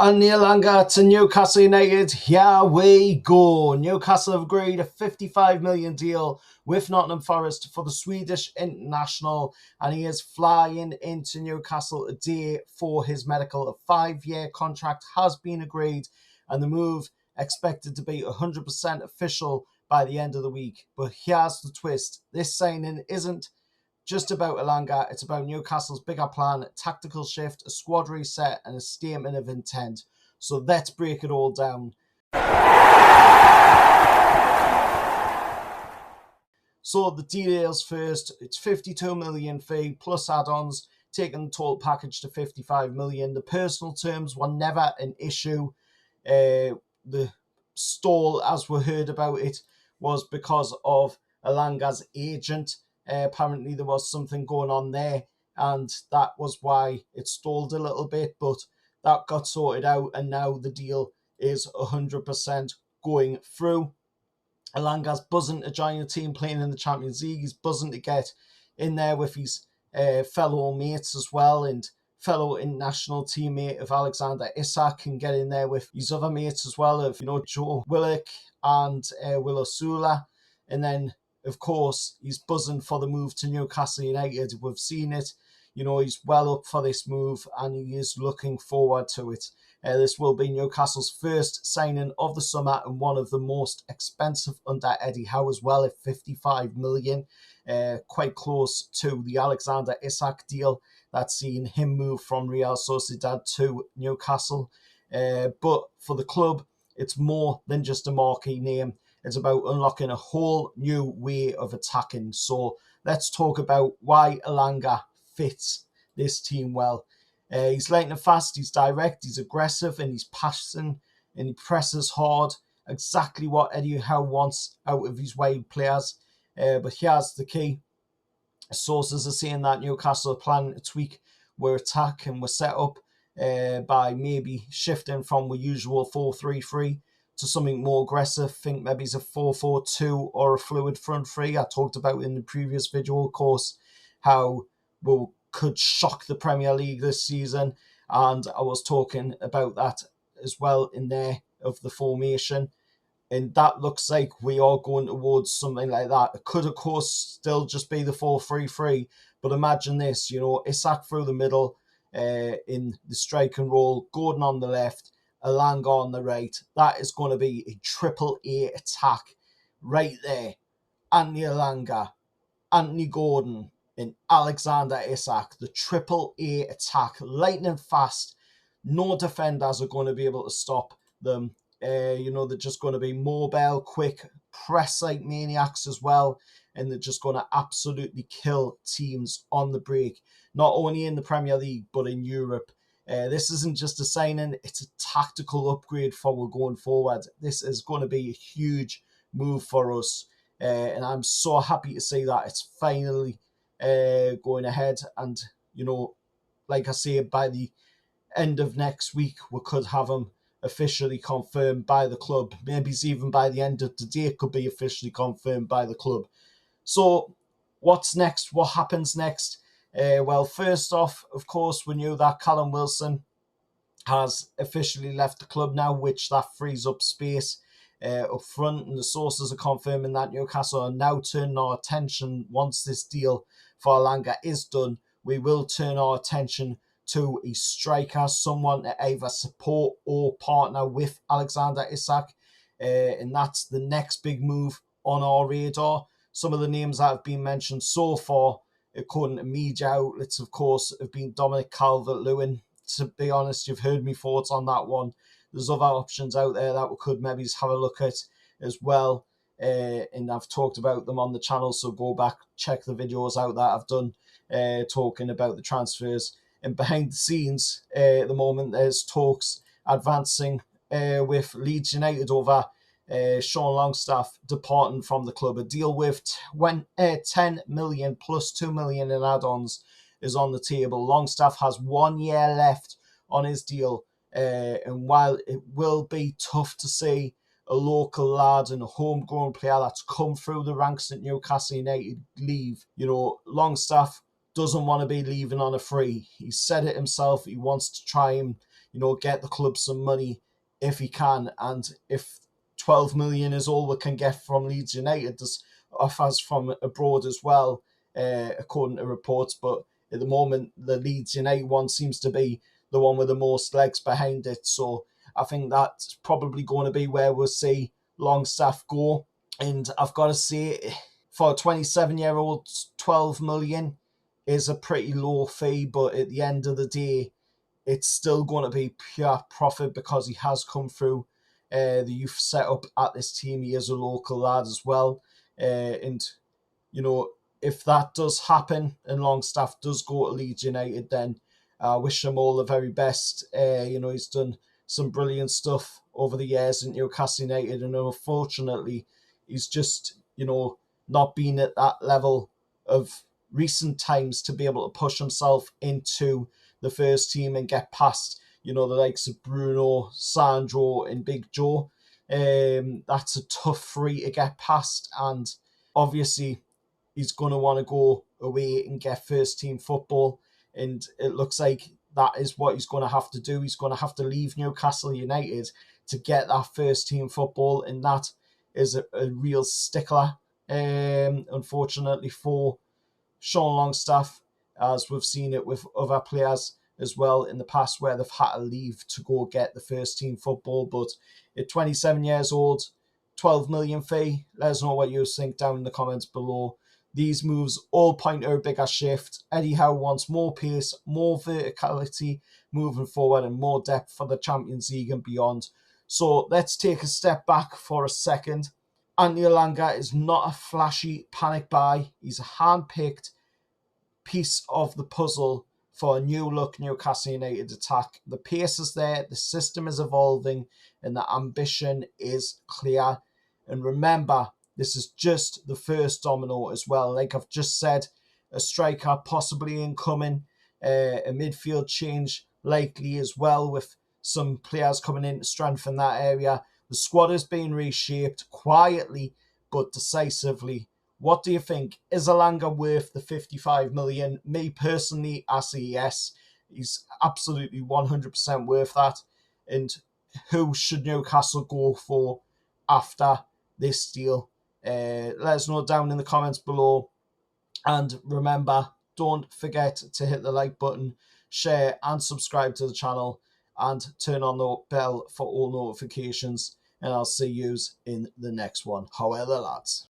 And ELANGA to Newcastle United, here we go. Newcastle have agreed a 55 million deal with Nottingham Forest for the Swedish international, and he is flying into Newcastle a day for his medical. A 5-year contract has been agreed, and the move expected to be 100% official by the end of the week. But here's the twist. This signing isn't just about ELANGA, it's about Newcastle's bigger plan, a tactical shift, a squad reset, and a statement of intent. So let's break it all down. So the details first. It's 52 million fee plus add-ons, taking the total package to 55 million. The personal terms were never an issue. The stall, as we heard about it, was because of ELANGA's agent. Apparently there was something going on there, and that was why it stalled a little bit, but that got sorted out, and now the deal is 100% going through. ELANGA's buzzing to join a team playing in the Champions League. He's buzzing to get in there with his fellow mates as well, and fellow international teammate of Alexander Isak, and get in there with his other mates as well, of Joe Willock and Willow Sula. And then of course, he's buzzing for the move to Newcastle United. We've seen it. He's well up for this move, and he is looking forward to it. This will be Newcastle's first signing of the summer, and one of the most expensive under Eddie Howe as well, at 55 million. Quite close to the Alexander Isak deal that's seen him move from Real Sociedad to Newcastle. But for the club, it's more than just a marquee name. It's about unlocking a whole new way of attacking. So let's talk about why ELANGA fits this team well. He's lightning fast, he's direct, he's aggressive, and he's passionate, and he presses hard. Exactly what Eddie Howe wants out of his wide players. But here's the key. Sources are saying that Newcastle are planning to tweak their attack and we're set up by maybe shifting from the usual 4-3-3 to something more aggressive. Think maybe it's a 4-4-2 or a fluid front three. I talked about in the previous video, of course, how we could shock the Premier League this season, and I was talking about that as well in there of the formation, and that looks like we are going towards something like that. It could, of course, still just be the 4-3-3, but imagine this, Isak through the middle in the striking role, Gordon on the left, ELANGA on the right. That is going to be a triple A attack right there. Anthony ELANGA, Anthony Gordon, and Alexander Isak. The triple A attack, lightning fast. No defenders are going to be able to stop them. They're just going to be mobile, quick, press like maniacs as well, and they're just going to absolutely kill teams on the break, not only in the Premier League but in Europe. This isn't just a signing, it's a tactical upgrade for we're going forward. This is going to be a huge move for us, and I'm so happy to see that it's finally going ahead. And, like I say, by the end of next week, we could have him officially confirmed by the club. Maybe even by the end of the day, it could be officially confirmed by the club. So what's next? What happens next? Well, first off, of course, we knew that Callum Wilson has officially left the club now, which that frees up space up front, and the sources are confirming that Newcastle are now turning our attention, once this deal for ELANGA is done, we will turn our attention to a striker, someone to either support or partner with Alexander Isak, and that's the next big move on our radar. Some of the names that have been mentioned so far, according to media outlets, of course, have been Dominic Calvert-Lewin. To be honest, you've heard my thoughts on that one. There's other options out there that we could maybe have a look at as well. And I've talked about them on the channel, so go back, check the videos out that I've done talking about the transfers. And behind the scenes, at the moment, there's talks advancing with Leeds United over Sean Longstaff departing from the club. A deal with 10 million plus 2 million in add-ons is on the table. Longstaff has 1 year left on his deal, and while it will be tough to see a local lad and a homegrown player that's come through the ranks at Newcastle United leave, Longstaff doesn't want to be leaving on a free. He said it himself. He wants to try and get the club some money if he can. And if 12 million is all we can get from Leeds United, there's offers from abroad as well, according to reports. But at the moment, the Leeds United one seems to be the one with the most legs behind it. So I think that's probably going to be where we'll see Longstaff go. And I've got to say, for a 27-year-old, 12 million is a pretty low fee. But at the end of the day, it's still going to be pure profit because he has come through the youth setup at this team. He is a local lad as well. And, if that does happen and Longstaff does go to Leeds United, then I wish him all the very best. He's done some brilliant stuff over the years in Newcastle United, and unfortunately, he's just, not been at that level of recent times to be able to push himself into the first team and get past, the likes of Bruno, Sandro, and Big Joe. That's a tough three to get past, and obviously he's going to want to go away and get first team football, and it looks like that is what he's going to have to do. He's going to have to leave Newcastle United to get that first team football, and that is a real stickler, unfortunately, for Sean Longstaff, as we've seen it with other players as well in the past where they've had to leave to go get the first team football. But at 27 years old, 12 million fee, let us know what you think down in the comments below. These moves all point to a bigger shift. Eddie Howe wants more pace, more verticality moving forward, and more depth for the Champions League and beyond. So let's take a step back for a second. Anthony ELANGA is not a flashy panic buy. He's a hand-picked piece of the puzzle for a new look Newcastle United attack. The pace is there, the system is evolving, and the ambition is clear. And remember, this is just the first domino as well. Like I've just said, a striker possibly incoming, a midfield change likely as well, with some players coming in to strengthen that area. The squad is being reshaped quietly but decisively. What do you think? Is ELANGA worth the 55 million? Me personally, I say yes. He's absolutely 100% worth that. And who should Newcastle go for after this deal? Let us know down in the comments below. And remember, don't forget to hit the like button, share and subscribe to the channel, and turn on the bell for all notifications. And I'll see you in the next one. However, lads.